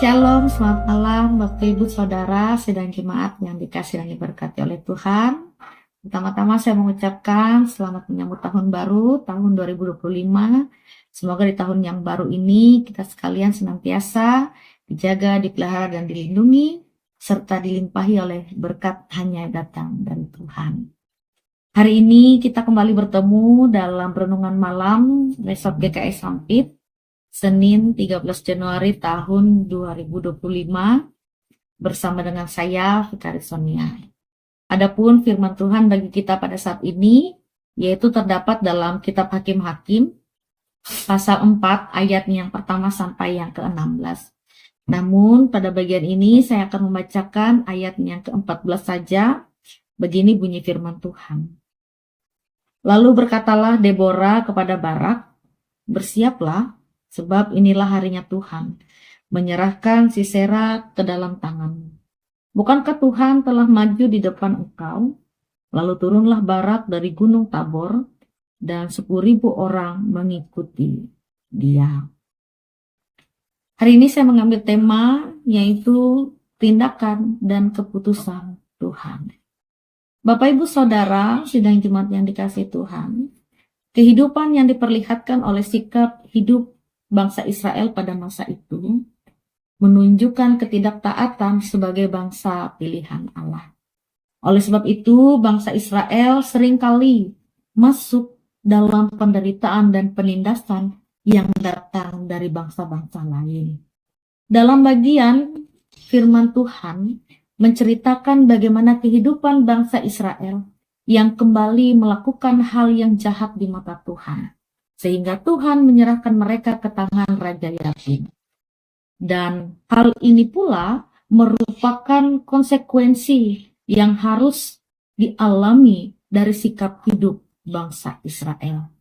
Shalom, selamat malam Bapak Ibu Saudara sedang jemaat yang dikasihi dan diberkati oleh Tuhan. Pertama-tama saya mengucapkan selamat menyambut tahun baru, tahun 2025. Semoga di tahun yang baru ini kita sekalian senantiasa dijaga, dipelihara dan dilindungi, serta dilimpahi oleh berkat hanya datang dari Tuhan. Hari ini kita kembali bertemu dalam renungan malam Resort GKI Sampit, Senin 13 Januari tahun 2025 bersama dengan saya, Fikari Sonia. Adapun firman Tuhan bagi kita pada saat ini yaitu terdapat dalam kitab Hakim-Hakim pasal 4 ayat yang pertama sampai yang ke-16. Namun pada bagian ini saya akan membacakan ayat yang ke-14 saja. Begini bunyi firman Tuhan. Lalu berkatalah Deborah kepada Barak, bersiaplah, sebab inilah harinya Tuhan, menyerahkan Sisera ke dalam tanganmu. Bukankah Tuhan telah maju di depan engkau? Lalu turunlah Barak dari gunung Tabor, dan 10.000 orang mengikuti dia. Hari ini saya mengambil tema, yaitu tindakan dan keputusan Tuhan. Bapak Ibu Saudara, sidang jemaat yang dikasihi Tuhan, kehidupan yang diperlihatkan oleh sikap hidup bangsa Israel pada masa itu menunjukkan ketidaktaatan sebagai bangsa pilihan Allah. Oleh sebab itu, bangsa Israel seringkali masuk dalam penderitaan dan penindasan yang datang dari bangsa-bangsa lain. Dalam bagian firman Tuhan menceritakan bagaimana kehidupan bangsa Israel yang kembali melakukan hal yang jahat di mata Tuhan, sehingga Tuhan menyerahkan mereka ke tangan Raja Yakin. Dan hal ini pula merupakan konsekuensi yang harus dialami dari sikap hidup bangsa Israel.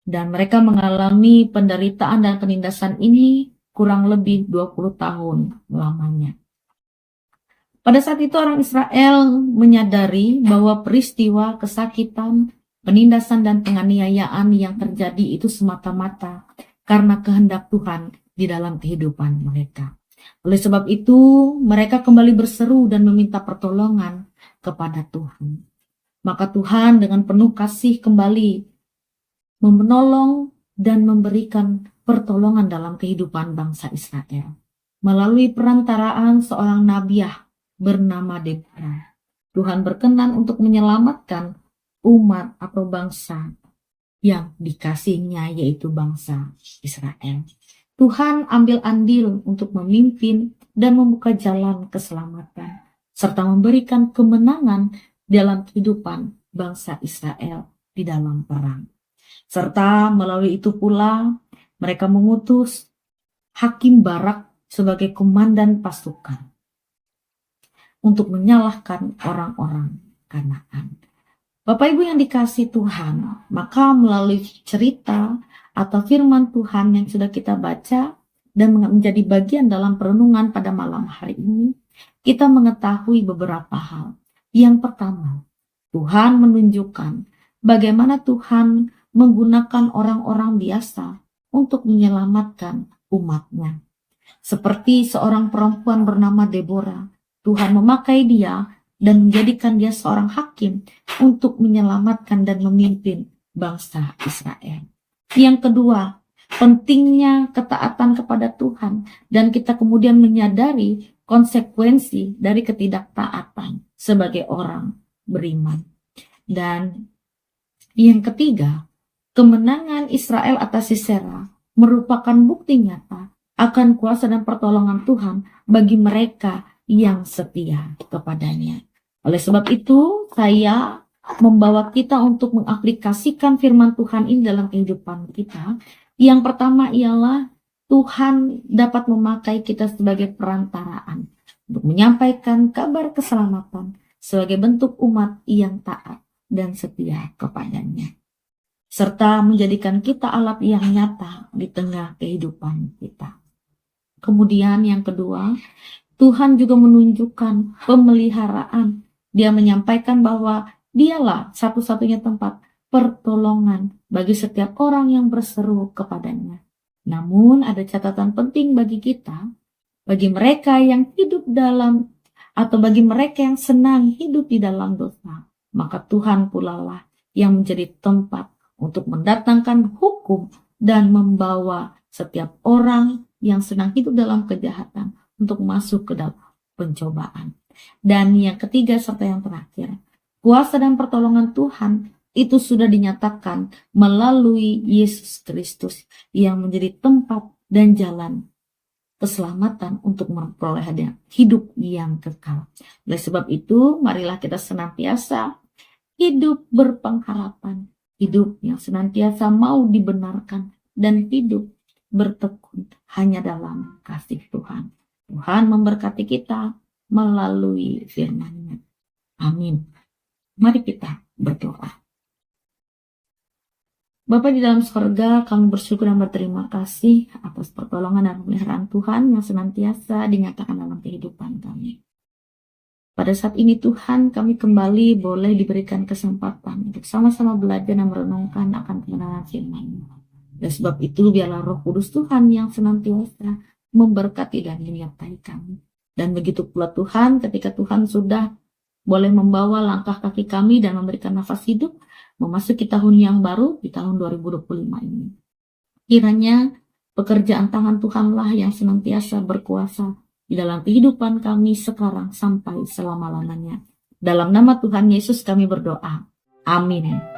Dan mereka mengalami penderitaan dan penindasan ini kurang lebih 20 tahun lamanya. Pada saat itu orang Israel menyadari bahwa peristiwa kesakitan, penindasan dan penganiayaan yang terjadi itu semata-mata karena kehendak Tuhan di dalam kehidupan mereka. Oleh sebab itu, mereka kembali berseru dan meminta pertolongan kepada Tuhan. Maka Tuhan dengan penuh kasih kembali menolong dan memberikan pertolongan dalam kehidupan bangsa Israel. Melalui perantaraan seorang nabiah bernama Deborah, Tuhan berkenan untuk menyelamatkan umat atau bangsa yang dikasihnya, yaitu bangsa Israel. Tuhan ambil andil untuk memimpin dan membuka jalan keselamatan, serta memberikan kemenangan dalam kehidupan bangsa Israel di dalam perang. Serta melalui itu pula mereka mengutus Hakim Barak sebagai komandan pasukan untuk menyalahkan orang-orang Kanaan. Bapak Ibu yang dikasihi Tuhan, maka melalui cerita atau firman Tuhan yang sudah kita baca dan menjadi bagian dalam perenungan pada malam hari ini, kita mengetahui beberapa hal. Yang pertama, Tuhan menunjukkan bagaimana Tuhan menggunakan orang-orang biasa untuk menyelamatkan umatnya. Seperti seorang perempuan bernama Deborah, Tuhan memakai dia dan menjadikan dia seorang hakim untuk menyelamatkan dan memimpin bangsa Israel. Yang kedua, pentingnya ketaatan kepada Tuhan, dan kita kemudian menyadari konsekuensi dari ketidaktaatan sebagai orang beriman. Dan yang ketiga, kemenangan Israel atas Sisera merupakan bukti nyata akan kuasa dan pertolongan Tuhan bagi mereka yang setia kepadanya. Oleh sebab itu, saya membawa kita untuk mengaplikasikan firman Tuhan ini dalam kehidupan kita. Yang pertama ialah Tuhan dapat memakai kita sebagai perantaraan untuk menyampaikan kabar keselamatan sebagai bentuk umat yang taat dan setia kepadanya, serta menjadikan kita alat yang nyata di tengah kehidupan kita. Kemudian yang kedua, Tuhan juga menunjukkan pemeliharaan. Dia menyampaikan bahwa dialah satu-satunya tempat pertolongan bagi setiap orang yang berseru kepadanya. Namun ada catatan penting bagi kita. Bagi mereka yang hidup dalam atau bagi mereka yang senang hidup di dalam dosa, maka Tuhan pula lah yang menjadi tempat untuk mendatangkan hukum dan membawa setiap orang yang sedang hidup dalam kejahatan untuk masuk ke dalam pencobaan. Dan yang ketiga serta yang terakhir, kuasa dan pertolongan Tuhan itu sudah dinyatakan melalui Yesus Kristus yang menjadi tempat dan jalan keselamatan untuk memperoleh hidup yang kekal. Oleh sebab itu, marilah kita senantiasa hidup berpengharapan, hidup yang senantiasa mau dibenarkan, dan hidup bertekun hanya dalam kasih Tuhan. Tuhan memberkati kita melalui firman-Nya. Amin. Mari kita berdoa. Bapa di dalam surga, kami bersyukur dan berterima kasih atas pertolongan dan pemeliharaan Tuhan yang senantiasa dinyatakan dalam kehidupan kami. Pada saat ini Tuhan, kami kembali boleh diberikan kesempatan untuk sama-sama belajar dan merenungkan akan kebenaran firman-Mu. Dan sebab itu biarlah Roh Kudus Tuhan yang senantiasa memberkati dan menyertai kami. Dan begitu pula Tuhan, ketika Tuhan sudah boleh membawa langkah kaki kami dan memberikan nafas hidup, memasuki tahun yang baru di tahun 2025 ini. Kiranya pekerjaan tangan Tuhanlah yang senantiasa berkuasa di dalam kehidupan kami sekarang sampai selama-lamanya. Dalam nama Tuhan Yesus kami berdoa. Amin.